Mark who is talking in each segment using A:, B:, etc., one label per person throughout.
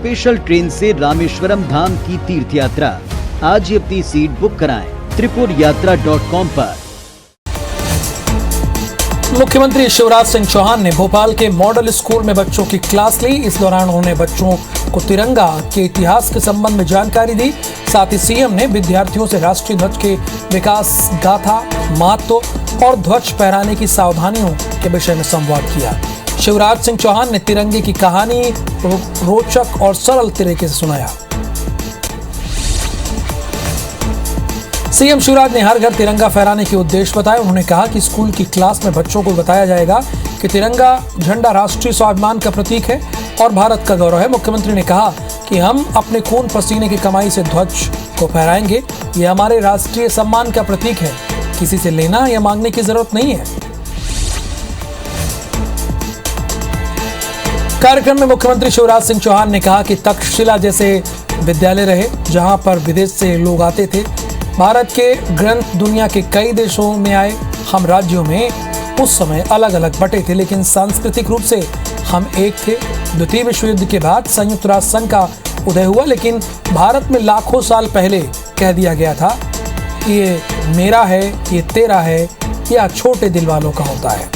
A: Special train से रामेश्वरम धाम की तीर्थ यात्रा। आज ही अपनी सीट बुक कराएं त्रिपुरयात्रा.com पर।
B: मुख्यमंत्री शिवराज सिंह चौहान ने भोपाल के मॉडल स्कूल में बच्चों की क्लास ली। इस दौरान उन्होंने बच्चों को तिरंगा के इतिहास के संबंध में जानकारी दी। साथ ही सीएम ने विद्यार्थियों से राष्ट्रीय ध्वज के विकास गाथा, महत्व और ध्वज फहराने की सावधानियों के विषय में संवाद किया। शिवराज सिंह चौहान ने तिरंगे की कहानी रोचक और सरल तरीके से सुनाया। सीएम शिवराज ने हर घर तिरंगा फहराने के उद्देश्य बताए। उन्होंने कहा कि स्कूल की क्लास में बच्चों को बताया जाएगा कि तिरंगा झंडा राष्ट्रीय स्वाभिमान का प्रतीक है और भारत का गौरव है। मुख्यमंत्री ने कहा कि हम अपने खून पसीने की कमाई से ध्वज को फहराएंगे। ये हमारे राष्ट्रीय सम्मान का प्रतीक है। किसी से लेना या मांगने की जरूरत नहीं है। कार्यक्रम में मुख्यमंत्री शिवराज सिंह चौहान ने कहा कि तक्षशिला जैसे विद्यालय रहे जहां पर विदेश से लोग आते थे। भारत के ग्रंथ दुनिया के कई देशों में आए। हम राज्यों में उस समय अलग अलग बटे थे, लेकिन सांस्कृतिक रूप से हम एक थे। द्वितीय विश्व युद्ध के बाद संयुक्त राष्ट्र संघ का उदय हुआ, लेकिन भारत में लाखों साल पहले कह दिया गया था कि ये मेरा है, ये तेरा है, या छोटे दिल वालों का होता है।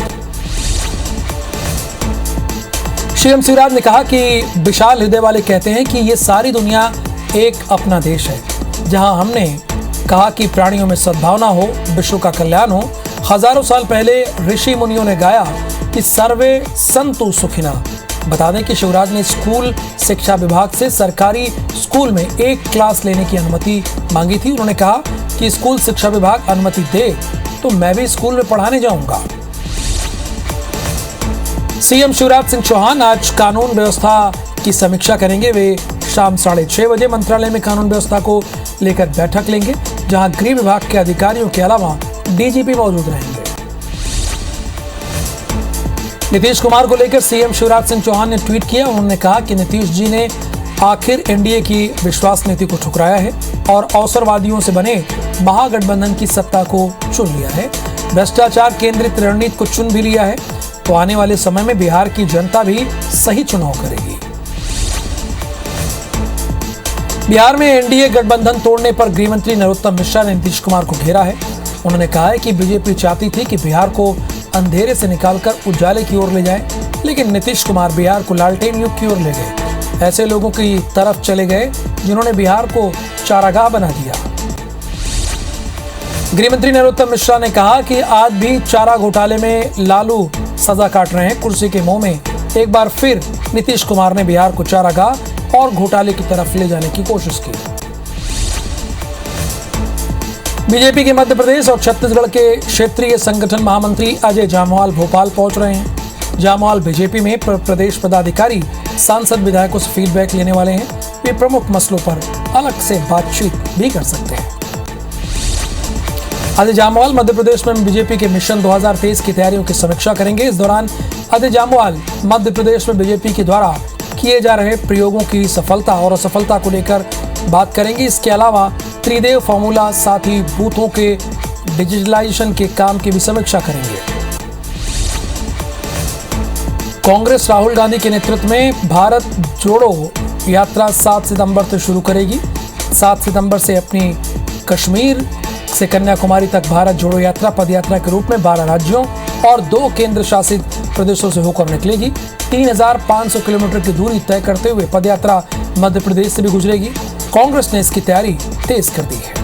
B: सीएम शिवराज ने कहा कि विशाल हृदय वाले कहते हैं कि ये सारी दुनिया एक अपना देश है। जहां हमने कहा कि प्राणियों में सद्भावना हो, विश्व का कल्याण हो। हजारों साल पहले ऋषि मुनियों ने गाया कि सर्वे संतु सुखिना। बता दें कि शिवराज ने स्कूल शिक्षा विभाग से सरकारी स्कूल में एक क्लास लेने की अनुमति मांगी थी। उन्होंने कहा कि स्कूल शिक्षा विभाग अनुमति दे तो मैं भी स्कूल में पढ़ाने जाऊंगा। सीएम शिवराज सिंह चौहान आज कानून व्यवस्था की समीक्षा करेंगे। वे शाम 6:30 बजे मंत्रालय में कानून व्यवस्था को लेकर बैठक लेंगे, जहां गृह विभाग के अधिकारियों के अलावा डीजीपी मौजूद रहेंगे। नीतीश कुमार को लेकर सीएम शिवराज सिंह चौहान ने ट्वीट किया। उन्होंने कहा कि नीतीश जी ने आखिर एनडीए की विश्वास नीति को ठुकराया है और अवसरवादियों से बने महागठबंधन की सत्ता को चुन लिया है। भ्रष्टाचार केंद्रित रणनीति को चुन भी लिया है, तो आने वाले समय में बिहार की जनता भी सही चुनाव करेगी। बिहार में एनडीए गठबंधन तोड़ने पर गृह मंत्री नरोत्तम मिश्रा ने नीतीश कुमार को घेरा है। उन्होंने कहा है कि बीजेपी चाहती थी कि बिहार को अंधेरे से निकालकर उजाले की ओर ले जाए, लेकिन नीतीश कुमार बिहार को लालटेन युग की ओर ले गए। ऐसे लोगों की तरफ चले गए जिन्होंने बिहार को चारागाह बना दिया। गृह मंत्री नरोत्तम मिश्रा ने कहा कि आज भी चारा घोटाले में लालू सजा काट रहे हैं। कुर्सी के मुंह में एक बार फिर नीतीश कुमार ने बिहार को चारागाह और घोटाले की तरफ ले जाने की कोशिश की। बीजेपी के मध्य प्रदेश और छत्तीसगढ़ के क्षेत्रीय संगठन महामंत्री अजय जामवाल भोपाल पहुंच रहे हैं। जामवाल बीजेपी में प्रदेश पदाधिकारी, सांसद, विधायकों से फीडबैक लेने वाले हैं। वे प्रमुख मसलों पर अलग से बातचीत भी कर सकते हैं। अजय जामवाल मध्य प्रदेश में बीजेपी के मिशन 2023 की तैयारियों की समीक्षा करेंगे। इस दौरान अजय जामवाल मध्य प्रदेश में बीजेपी के द्वारा किए जा रहे प्रयोगों की सफलता और असफलता को लेकर बात करेंगे। इसके अलावा त्रिदेव फॉर्मूला, साथ ही बूथों के डिजिटलाइजेशन के काम की भी समीक्षा करेंगे। कांग्रेस राहुल गांधी के नेतृत्व में भारत जोड़ो यात्रा 7 सितंबर से शुरू करेगी। 7 सितंबर से अपनी कश्मीर से कन्याकुमारी तक भारत जोड़ो यात्रा पदयात्रा के रूप में 12 राज्यों और 2 केंद्र शासित प्रदेशों से होकर निकलेगी। 3500 किलोमीटर की दूरी तय करते हुए पदयात्रा मध्य प्रदेश से भी गुजरेगी। कांग्रेस ने इसकी तैयारी तेज कर दी है।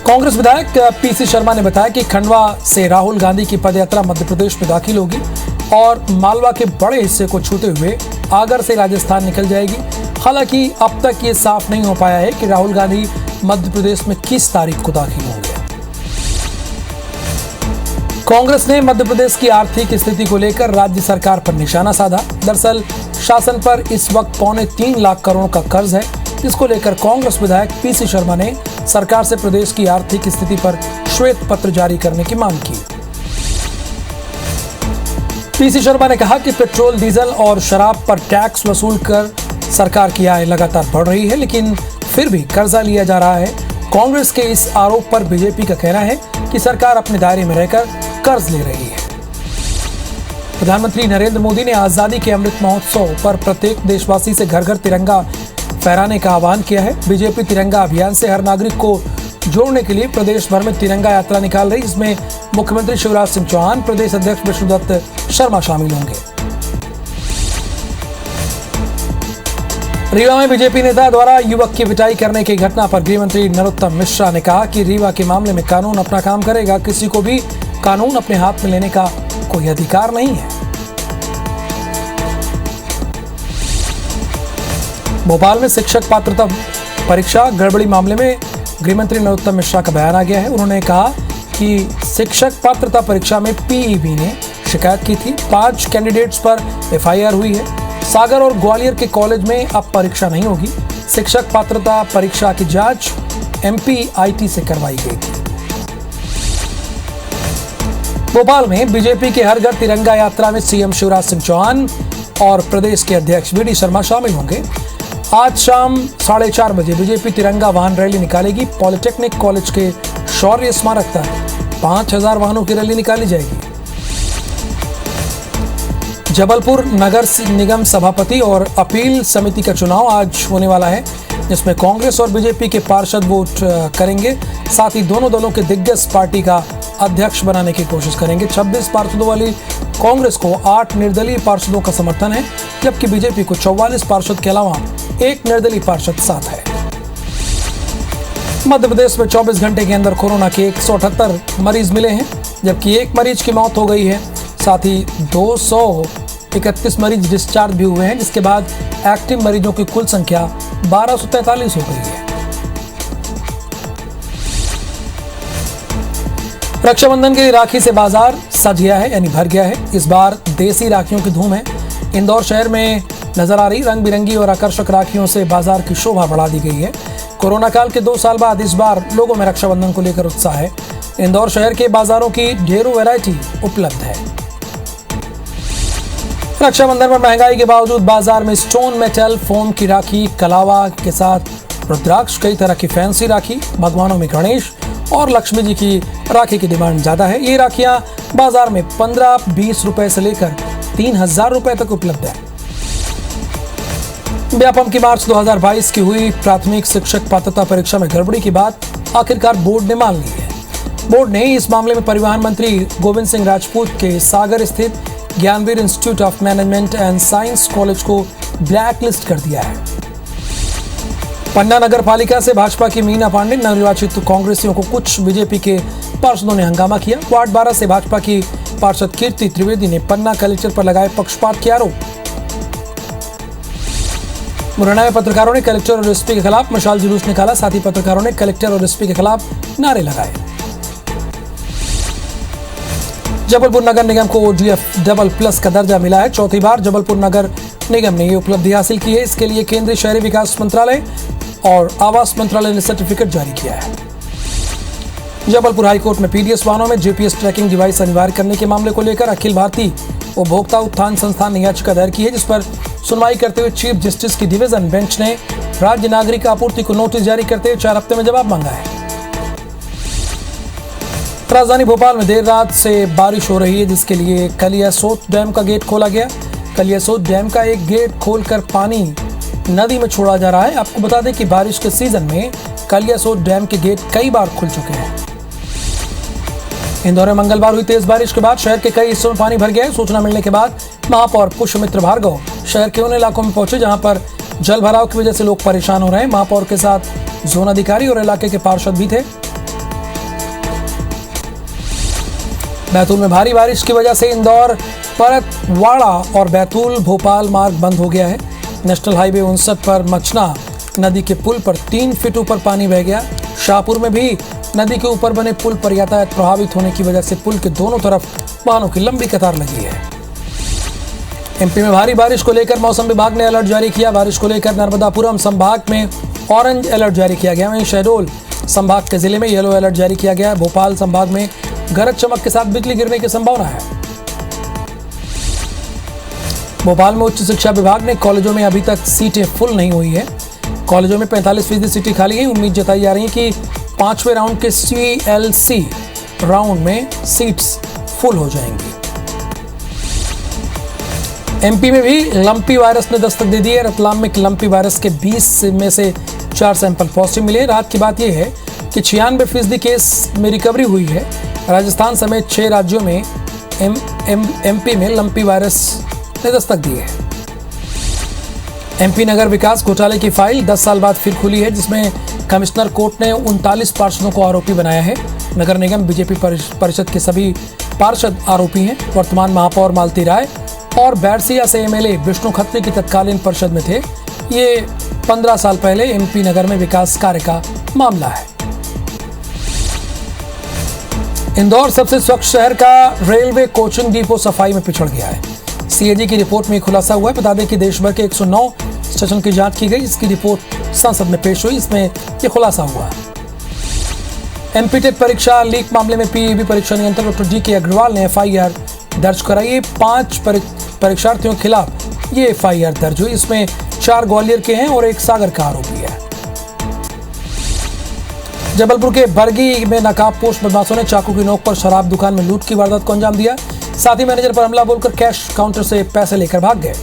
B: कांग्रेस विधायक पीसी शर्मा ने बताया कि खंडवा से राहुल गांधी की पदयात्रा मध्य प्रदेश में दाखिल होगी और मालवा के बड़े हिस्से को छूते हुए आगर से राजस्थान निकल जाएगी। हालांकि अब तक ये साफ नहीं हो पाया है कि राहुल गांधी मध्य प्रदेश में किस तारीख को दाखिल होंगे। कांग्रेस ने मध्य प्रदेश की आर्थिक स्थिति को लेकर राज्य सरकार पर निशाना साधा। दरअसल शासन पर इस वक्त 3.25 लाख करोड़ का कर्ज है, जिसको लेकर कांग्रेस विधायक पीसी शर्मा ने सरकार से प्रदेश की आर्थिक स्थिति पर श्वेत पत्र जारी करने की मांग की। पीसी शर्मा ने कहा कि पेट्रोल, डीजल और शराब पर टैक्स वसूल कर सरकार की आय लगातार बढ़ रही है, लेकिन फिर भी कर्जा लिया जा रहा है। कांग्रेस के इस आरोप पर बीजेपी का कहना है कि सरकार अपने दायरे में रहकर कर्ज ले रही है। प्रधानमंत्री नरेंद्र मोदी ने आजादी के अमृत महोत्सव पर प्रत्येक देशवासी से घर घर तिरंगा फहराने का आह्वान किया है। बीजेपी तिरंगा अभियान से हर नागरिक को जोड़ने के लिए प्रदेश भर में तिरंगा यात्रा निकाल रही। इसमें मुख्यमंत्री शिवराज सिंह चौहान, प्रदेश अध्यक्ष विष्णुदत्त शर्मा शामिल होंगे। रीवा में बीजेपी नेता द्वारा युवक की पिटाई करने की घटना पर गृह मंत्री नरोत्तम मिश्रा ने कहा कि रीवा के मामले में कानून अपना काम करेगा, किसी को भी कानून अपने हाथ में लेने का कोई अधिकार नहीं है। भोपाल में शिक्षक पात्रता परीक्षा गड़बड़ी मामले में गृह मंत्री नरोत्तम मिश्रा का बयान आ गया है। उन्होंने कहा कि शिक्षक पात्रता परीक्षा में पीईबी ने शिकायत की थी। 5 कैंडिडेट्स पर एफआईआर हुई है। सागर और ग्वालियर के कॉलेज में अब परीक्षा नहीं होगी। शिक्षक पात्रता परीक्षा की जांच एमपीआईटी से करवाई गई थी। भोपाल में बीजेपी के हर घर तिरंगा यात्रा में सीएम शिवराज सिंह चौहान और प्रदेश के अध्यक्ष वीडी शर्मा शामिल होंगे। आज शाम 4:30 बजे बीजेपी तिरंगा वाहन रैली निकालेगी। पॉलिटेक्निक कॉलेज के शौर्य स्मारक तक 5000 वाहनों की रैली निकाली जाएगी। जबलपुर नगर निगम सभापति और अपील समिति का चुनाव आज होने वाला है, जिसमें कांग्रेस और बीजेपी के पार्षद वोट करेंगे। साथ ही दोनों दलों के दिग्गज पार्टी का अध्यक्ष बनाने की कोशिश करेंगे। 26 पार्षदों वाली कांग्रेस को 8 निर्दलीय पार्षदों का समर्थन है, जबकि बीजेपी को 44 पार्षद के अलावा 1 निर्दलीय पार्षद साथ है। मध्य प्रदेश में 24 घंटे के अंदर कोरोना के 178 मरीज मिले हैं, जबकि 1 मरीज की मौत हो गई है। साथ ही 231 मरीज डिस्चार्ज भी हुए हैं, जिसके बाद एक्टिव मरीजों की कुल संख्या 1243 हो गई है। रक्षाबंधन के लिए राखी से बाजार सज गया है, यानी भर गया है। इस बार देसी राखियों की धूम है। इंदौर शहर में नजर आ रही रंग बिरंगी और आकर्षक राखियों से बाजार की शोभा बढ़ा दी गई है। कोरोना काल के 2 साल बाद इस बार लोगों में रक्षाबंधन को लेकर उत्साह है। इंदौर शहर के बाजारों की ढेरों वैरायटी उपलब्ध है। रक्षाबंधन पर महंगाई के बावजूद बाजार में स्टोन मेटल फोम की राखी, कलावा के साथ रुद्राक्ष, कई तरह की फैंसी राखी, भगवानों में गणेश और लक्ष्मी जी की राखी की डिमांड ज्यादा है। ये राखियां बाजार में 15-20 रुपए से लेकर 3000 रुपए तक उपलब्ध है। व्यापम की मार्च 2022 की हुई प्राथमिक शिक्षक पात्रता परीक्षा में गड़बड़ी की बात आखिरकार बोर्ड ने मान ली है। बोर्ड ने इस मामले में परिवहन मंत्री गोविंद सिंह राजपूत के सागर स्थित Gyanveer institute of management and science college को ब्लैक लिस्ट कर दिया है। पन्ना नगर पालिका से भाजपा की मीना पांडे, नवनिर्वाचित कांग्रेसियों को कुछ बीजेपी के पार्षदों ने हंगामा किया। वार्ड 12 से भाजपा की पार्षद कीर्ति त्रिवेदी ने पन्ना कलेक्टर पर लगाए पक्षपात के आरोप। मुरैना में पत्रकारों ने कलेक्टर और एसपी के खिलाफ मशाल जुलूस निकाला। साथ ही पत्रकारों ने कलेक्टर और एसपी के खिलाफ नारे लगाए। जबलपुर नगर निगम को ODF डबल प्लस का दर्जा मिला है। चौथी बार जबलपुर नगर निगम ने ये उपलब्धि हासिल की है। इसके लिए केंद्रीय शहरी विकास मंत्रालय और आवास मंत्रालय ने सर्टिफिकेट जारी किया है। जबलपुर हाईकोर्ट में पीडीएस वाहनों में जीपीएस ट्रैकिंग डिवाइस अनिवार्य करने के मामले को लेकर अखिल भारतीय उपभोक्ता उत्थान संस्थान ने याचिका दायर की है, जिस पर सुनवाई करते हुए चीफ जस्टिस की डिवीजन बेंच ने राज्य नागरिक आपूर्ति को नोटिस जारी करते हुए 4 हफ्ते में जवाब मांगा है। राजधानी भोपाल में देर रात से बारिश हो रही है, जिसके लिए कलियासोत डैम का गेट खोला गया। कलियासोत डैम का एक गेट खोलकर पानी नदी में छोड़ा जा रहा है। आपको बता दें कि बारिश के सीजन में कलियासोत डैम के गेट कई बार खुल चुके हैं। इंदौर में मंगलवार हुई तेज बारिश के बाद शहर के कई हिस्सों में पानी भर गया है। सूचना मिलने के बाद महापौर पुष्यमित्र भार्गव शहर के उन इलाकों में पहुंचे जहां पर जल भराव की वजह से लोग परेशान हो रहे हैं। महापौर के साथ जोन अधिकारी और इलाके के पार्षद भी थे। बैतूल में भारी बारिश की वजह से इंदौर परतवाड़ा और बैतूल भोपाल मार्ग बंद हो गया है। नेशनल हाईवे 59 पर मचना नदी के पुल पर 3 फीट ऊपर पानी बह गया। शाहपुर में भी नदी के ऊपर बने पुल पर यातायात प्रभावित होने की वजह से पुल के दोनों तरफ वाहनों की लंबी कतार लगी है। एमपी में भारी बारिश को लेकर मौसम विभाग ने अलर्ट जारी किया। बारिश को लेकर नर्मदापुरम संभाग में ऑरेंज अलर्ट जारी किया गया। वहीं शहडोल संभाग के जिले में येलो अलर्ट जारी किया गया। भोपाल संभाग में गरज चमक के साथ बिजली गिरने की संभावना है। भोपाल में उच्च शिक्षा विभाग ने कॉलेजों में अभी तक सीटें फुल नहीं हुई है। कॉलेजों में 45% सीटें खाली हैं। उम्मीद जताई जा रही है कि 5वें राउंड के CLC राउंड में सीट्स फुल हो जाएंगी। एमपी में भी लंपी वायरस ने दस्तक दे दी है। रतलाम में लंपी वायरस के 20 में से 4 सैंपल पॉजिटिव मिले। रात की बात यह है कि 96% केस में रिकवरी हुई है। राजस्थान समेत 6 राज्यों में एमपी में लंपी वायरस ने दस्तक दी है। एमपी नगर विकास घोटाले की फाइल 10 साल बाद फिर खुली है, जिसमें कमिश्नर कोर्ट ने 39 पार्षदों को आरोपी बनाया है। नगर निगम बीजेपी परिषद के सभी पार्षद आरोपी हैं। वर्तमान महापौर मालती राय और बैरसिया से एमएलए विष्णु खत्री की तत्कालीन परिषद में थे। ये 15 साल पहले एमपी नगर में विकास कार्य का मामला है। इंदौर सबसे स्वच्छ शहर का रेलवे कोचिंग डिपो सफाई में पिछड़ गया है। सीएजी की रिपोर्ट में खुलासा हुआ है। बता दें कि देश भर के 109 स्टेशन की जांच की गई। इसकी रिपोर्ट संसद में पेश हुई। इसमें यह खुलासा हुआ है। एमपी परीक्षा लीक मामले में पीईबी परीक्षा नियंत्रक डॉक्टर डी.के. अग्रवाल ने एफआईआर दर्ज कराई। 5 परीक्षार्थियों के खिलाफ ये एफआईआर दर्ज हुई। इसमें 4 ग्वालियर के हैं और 1 सागर का आरोपी है। जबलपुर के बरगी में नकाबपोश बदमाशों ने चाकू की नोक पर शराब दुकान में लूट की वारदात को अंजाम दिया। साथ ही मैनेजर पर हमला बोलकर कैश काउंटर से पैसे लेकर भाग गए।